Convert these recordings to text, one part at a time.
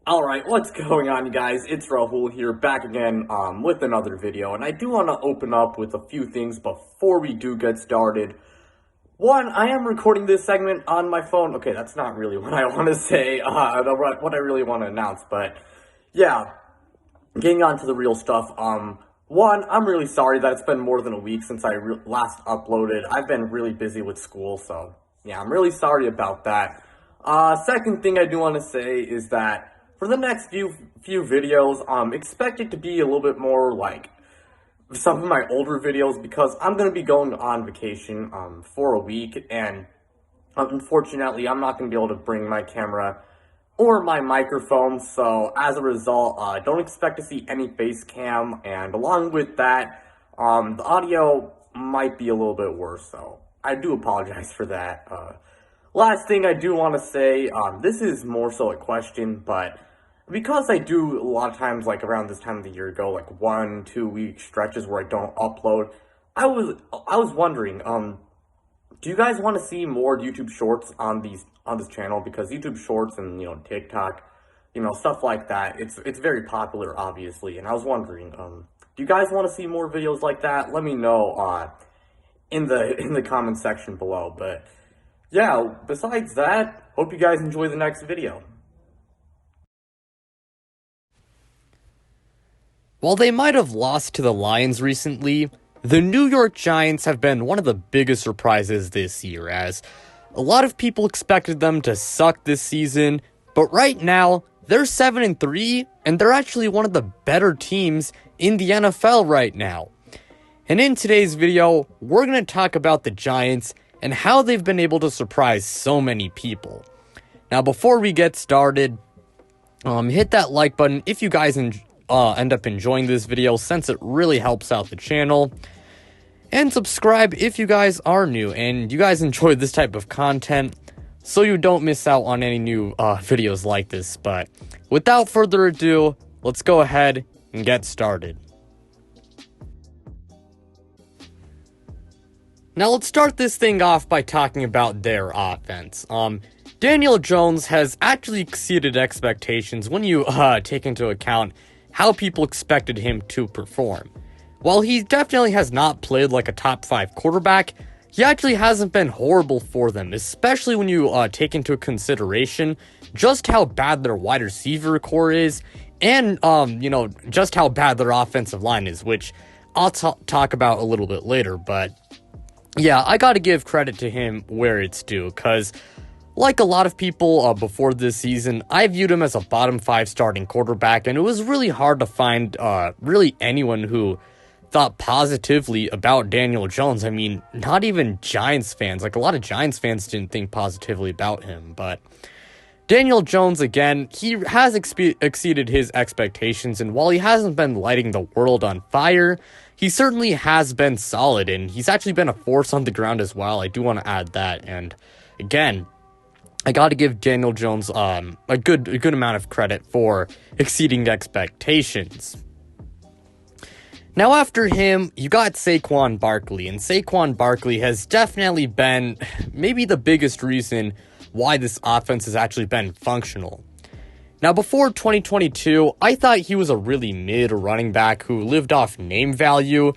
Alright, what's going on, you guys? It's Rahul here, back again with another video, and I do want to open up with a few things before we do get started. One, I am recording this segment on my phone. Okay, that's not really what I want to say, what I really want to announce, but yeah, getting on to the real stuff. One, I'm really sorry that it's been more than a week since I last uploaded. I've been really busy with school, so yeah, I'm really sorry about that. Second thing I do want to say is that for the next few videos, expect it to be a little bit more like some of my older videos because I'm going to be going on vacation, for a week, and unfortunately, I'm not going to be able to bring my camera or my microphone, so as a result, don't expect to see any face cam, and along with that, the audio might be a little bit worse, so I do apologize for that. Last thing I do want to say, this is more so a question, but because I do a lot of times, like around this time of the year, go like 1-2 week stretches where I don't upload, I was wondering, do you guys want to see more YouTube Shorts on this channel? Because YouTube Shorts and, TikTok, stuff like that, it's very popular, obviously, and I was wondering, do you guys want to see more videos like that? Let me know, in the comment section below, but yeah, besides that, hope you guys enjoy the next video. While they might have lost to the Lions recently, the New York Giants have been one of the biggest surprises this year, as a lot of people expected them to suck this season, but right now, they're 7-3, and they're actually one of the better teams in the NFL right now. And in today's video, we're going to talk about the Giants and how they've been able to surprise so many people. Now, before we get started, hit that like button if you guys end up enjoying this video, since it really helps out the channel. And subscribe if you guys are new and you guys enjoy this type of content, so you don't miss out on any new videos like this. But without further ado, let's go ahead and get started. Now let's start this thing off by talking about their offense. Daniel Jones has actually exceeded expectations when you take into account how people expected him to perform. While he definitely has not played like a top 5 quarterback, he actually hasn't been horrible for them, especially when you take into consideration just how bad their wide receiver core is, and just how bad their offensive line is, which I'll talk about a little bit later. But yeah, I gotta give credit to him where it's due, because like a lot of people before this season, I viewed him as a bottom 5 starting quarterback, and it was really hard to find really anyone who thought positively about Daniel Jones. I mean, not even Giants fans. Like, a lot of Giants fans didn't think positively about him, but Daniel Jones, again, he has exceeded his expectations, and while he hasn't been lighting the world on fire, he certainly has been solid, and he's actually been a force on the ground as well. I do want to add that, and again, I got to give Daniel Jones a good amount of credit for exceeding expectations. Now after him, you got Saquon Barkley, and Saquon Barkley has definitely been maybe the biggest reason why this offense has actually been functional. Now before 2022, I thought he was a really mid running back who lived off name value,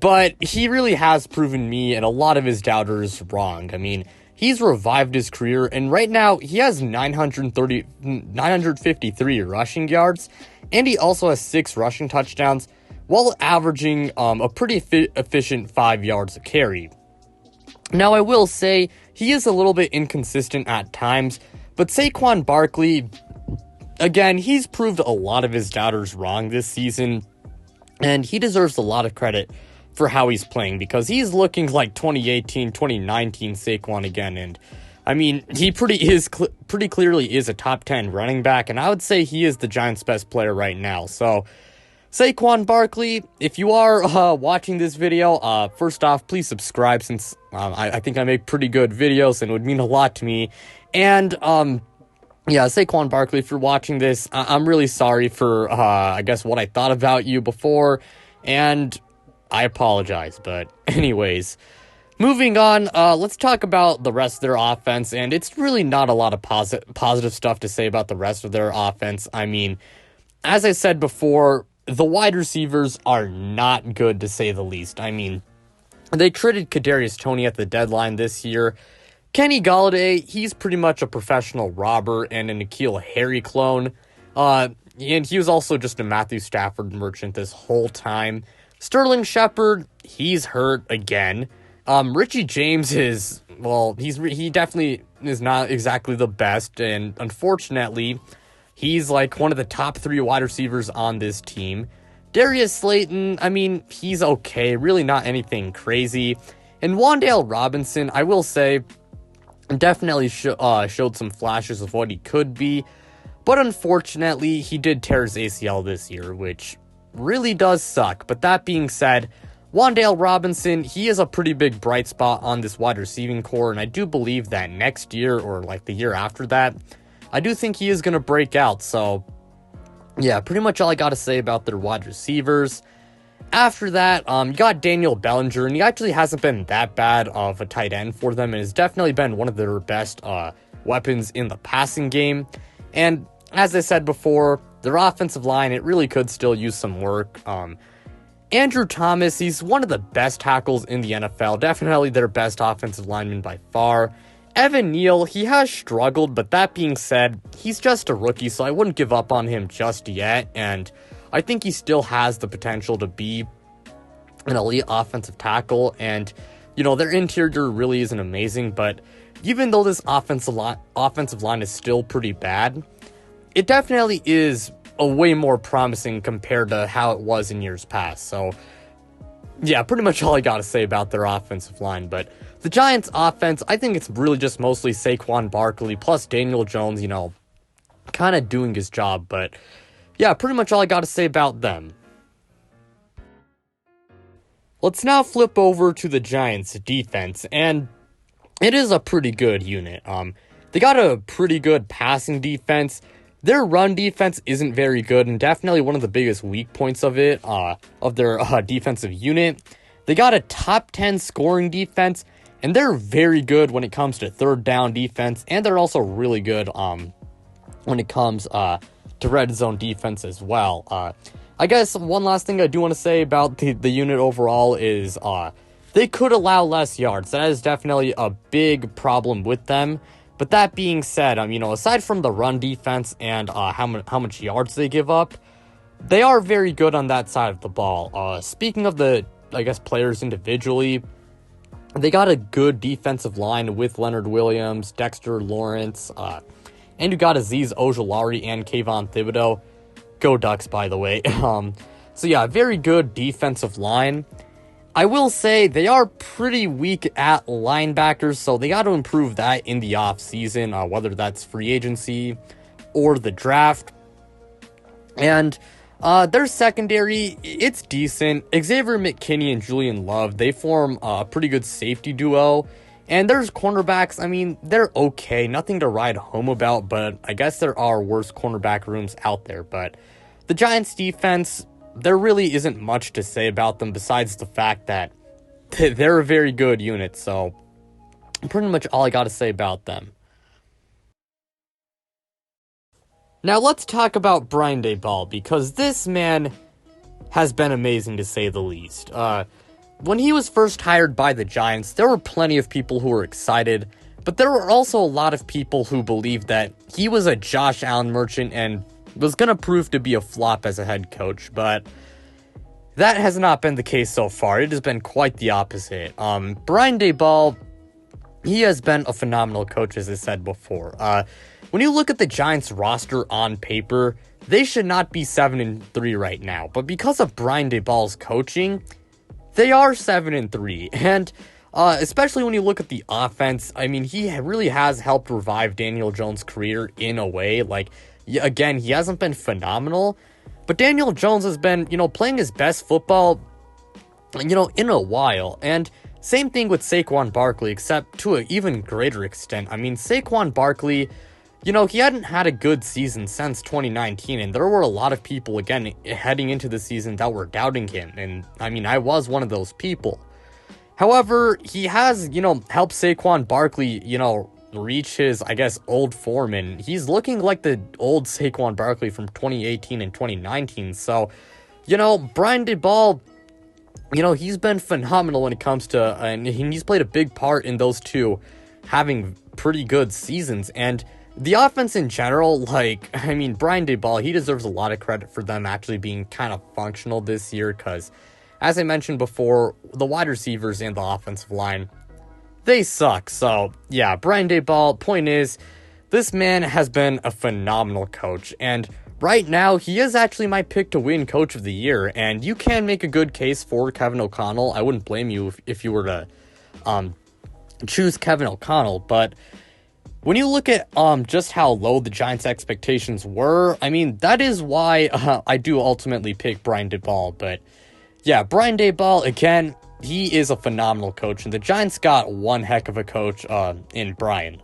but he really has proven me and a lot of his doubters wrong. I mean, he's revived his career, and right now he has 953 rushing yards, and he also has 6 rushing touchdowns, while averaging a pretty efficient 5 yards a carry. Now, I will say, he is a little bit inconsistent at times, but Saquon Barkley, again, he's proved a lot of his doubters wrong this season, and he deserves a lot of credit for how he's playing, because he's looking like 2018, 2019 Saquon again, and I mean, he pretty clearly is a top 10 running back, and I would say he is the Giants' best player right now. So Saquon Barkley, if you are watching this video, first off, please subscribe, since I think I make pretty good videos and it would mean a lot to me. And yeah, Saquon Barkley, if you're watching this, I'm really sorry for I guess what I thought about you before, and I apologize. But anyways, Moving on, let's talk about the rest of their offense, and it's really not a lot of positive stuff to say about the rest of their offense. I mean, as I said before, the wide receivers are not good, to say the least. I mean, they traded Kadarius Toney at the deadline this year. Kenny Golladay, he's pretty much a professional robber and a N'Keal Harry clone. And he was also just a Matthew Stafford merchant this whole time. Sterling Shepard, he's hurt again. Richie James is, well, he definitely is not exactly the best, and unfortunately, he's like one of the top 3 wide receivers on this team. Darius Slayton, I mean, he's okay, really not anything crazy. And Wan'Dale Robinson, I will say, definitely showed some flashes of what he could be, but unfortunately, he did tear his ACL this year, which really does suck. But that being said, Wan'Dale Robinson, he is a pretty big bright spot on this wide receiving core, and I do believe that next year, or like the year after that, I do think he is going to break out. So, yeah, pretty much all I got to say about their wide receivers. After that, you got Daniel Bellinger, and he actually hasn't been that bad of a tight end for them, and has definitely been one of their best weapons in the passing game. And as I said before, their offensive line, it really could still use some work. Andrew Thomas, he's one of the best tackles in the NFL, definitely their best offensive lineman by far. Evan Neal, he has struggled, but that being said, he's just a rookie, so I wouldn't give up on him just yet, and I think he still has the potential to be an elite offensive tackle, and, you know, their interior really isn't amazing, but even though this offensive line is still pretty bad, it definitely is a way more promising compared to how it was in years past. So, yeah, pretty much all I got to say about their offensive line. But the Giants' offense, I think it's really just mostly Saquon Barkley plus Daniel Jones, you know, kind of doing his job. But, yeah, pretty much all I got to say about them. Let's now flip over to the Giants' defense, and it is a pretty good unit. They got a pretty good passing defense. Their run defense isn't very good, and definitely one of the biggest weak points of it, of their defensive unit. They got a top 10 scoring defense, and they're very good when it comes to third down defense, and they're also really good when it comes to red zone defense as well. I guess one last thing I do want to say about the unit overall is they could allow less yards. That is definitely a big problem with them. But that being said, you know, aside from the run defense and how much yards they give up, they are very good on that side of the ball. Speaking of the, I guess, players individually, they got a good defensive line with Leonard Williams, Dexter Lawrence, and you got Azeez Ojulari and Kayvon Thibodeau. Go Ducks, by the way. So yeah, very good defensive line. I will say they are pretty weak at linebackers, so they got to improve that in the offseason, whether that's free agency or the draft. And their secondary, it's decent. Xavier McKinney and Julian Love, they form a pretty good safety duo. And there's cornerbacks, I mean, they're okay. Nothing to write home about, but I guess there are worse cornerback rooms out there. But the Giants' defense, there really isn't much to say about them besides the fact that they're a very good unit, so pretty much all I got to say about them. Now let's talk about Brian Daboll, because this man has been amazing to say the least. When he was first hired by the Giants, there were plenty of people who were excited, but there were also a lot of people who believed that he was a Josh Allen merchant and was going to prove to be a flop as a head coach, but that has not been the case so far. It has been quite the opposite. Brian Daboll, he has been a phenomenal coach, as I said before. When you look at the Giants roster on paper, they should not be 7-3 right now, but because of Brian Daboll's coaching, they are 7-3, and especially when you look at the offense, I mean, he really has helped revive Daniel Jones' career in a way. Like, again, he hasn't been phenomenal, but Daniel Jones has been, you know, playing his best football, you know, in a while. And same thing with Saquon Barkley, except to an even greater extent. I mean, Saquon Barkley, you know, he hadn't had a good season since 2019, and there were a lot of people, again, heading into the season that were doubting him. And, I mean, I was one of those people. However, he has, helped Saquon Barkley, reach his, I guess, old form, and he's looking like the old Saquon Barkley from 2018 and 2019. So, Brian Daboll, he's been phenomenal when it comes to, and he's played a big part in those two having pretty good seasons. And the offense in general, Brian Daboll, he deserves a lot of credit for them actually being kind of functional this year, because, as I mentioned before, the wide receivers and the offensive line, they suck. So, yeah, Brian Daboll, point is, this man has been a phenomenal coach, and right now, he is actually my pick to win Coach of the Year, and you can make a good case for Kevin O'Connell. I wouldn't blame you if you were to choose Kevin O'Connell, but when you look at just how low the Giants' expectations were, that is why I do ultimately pick Brian Daboll. But yeah, Brian Daboll, again, he is a phenomenal coach, and the Giants got one heck of a coach in Brian.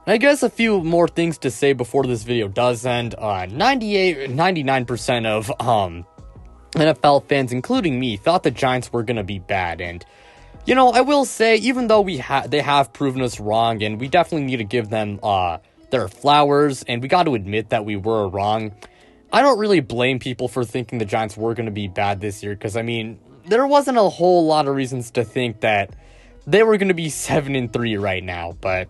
And I guess a few more things to say before this video does end. 99% of NFL fans, including me, thought the Giants were going to be bad, and I will say, even though they have proven us wrong, and we definitely need to give them their flowers, and we got to admit that we were wrong, I don't really blame people for thinking the Giants were going to be bad this year, because, there wasn't a whole lot of reasons to think that they were going to be 7-3 right now, but,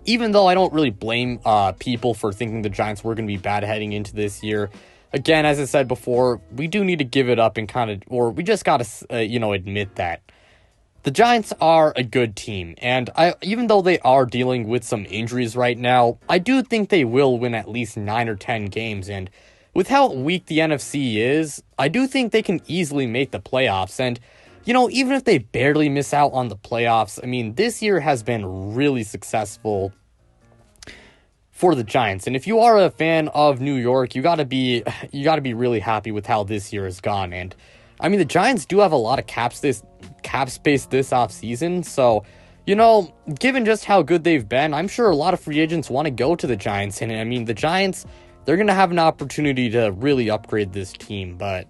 even though I don't really blame people for thinking the Giants were going to be bad heading into this year, again, as I said before, we do need to give it up and we just got to, admit that the Giants are a good team, and even though they are dealing with some injuries right now, I do think they will win at least 9 or 10 games, and with how weak the NFC is, I do think they can easily make the playoffs, and, even if they barely miss out on the playoffs, this year has been really successful for the Giants, and if you are a fan of New York, you gotta be really happy with how this year has gone, and the Giants do have a lot of cap space this offseason, so, given just how good they've been, I'm sure a lot of free agents want to go to the Giants, and the Giants, they're going to have an opportunity to really upgrade this team, but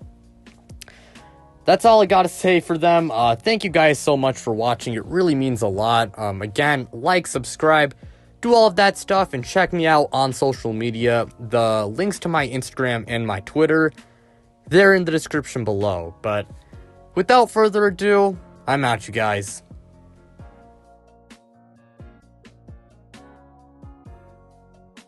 that's all I got to say for them. Thank you guys so much for watching. It really means a lot. Again, like, subscribe, do all of that stuff, and check me out on social media. The links to my Instagram and my Twitter, they're in the description below. But without further ado, I'm out, you guys.